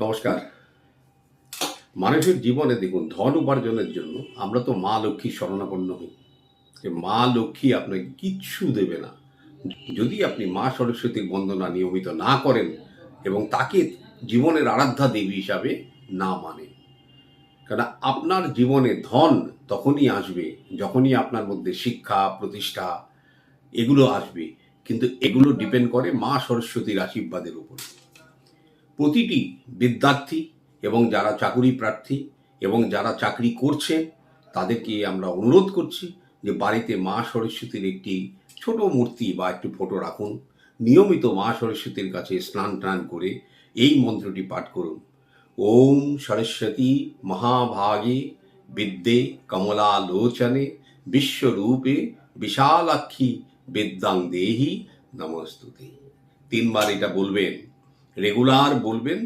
নমস্কার। মানুষের জীবনে দেখুন, ধন উপার্জনের জন্য আমরা তো মা লক্ষ্মীর শরণাপন্ন হই যে মা লক্ষ্মী আপনাকে কিচ্ছু দেবে না যদি আপনি মা সরস্বতীর বন্দনা নিয়মিত না করেন এবং তাকে জীবনের আরাধ্যা দেবী হিসাবে না মানেন। কারণ আপনার জীবনে ধন তখনই আসবে যখনই আপনার মধ্যে শিক্ষা, প্রতিষ্ঠা এগুলো আসবে, কিন্তু এগুলো ডিপেন্ড করে মা সরস্বতীর আশীর্বাদের উপর। প্রতিটি বিদ্যার্থী এবং যারা চাকুরি প্রার্থী এবং যারা চাকরি করছেন তাদেরকে আমরা অনুরোধ করছি যে বাড়িতে মা সরস্বতীর একটি ছোট মূর্তি বা একটি ফটো রাখুন। নিয়মিত মা সরস্বতীর কাছে স্নান টান করে এই মন্ত্রটি পাঠ করুন। ওম সরস্বতী মহাভাগে বিদ্যে কমলালোচনে বিশ্বরূপে বিশালাক্ষী বিদ্যাং দেহি নমস্তুতে। 3 বার এটা বলবেন, রেগুলার বলবেন।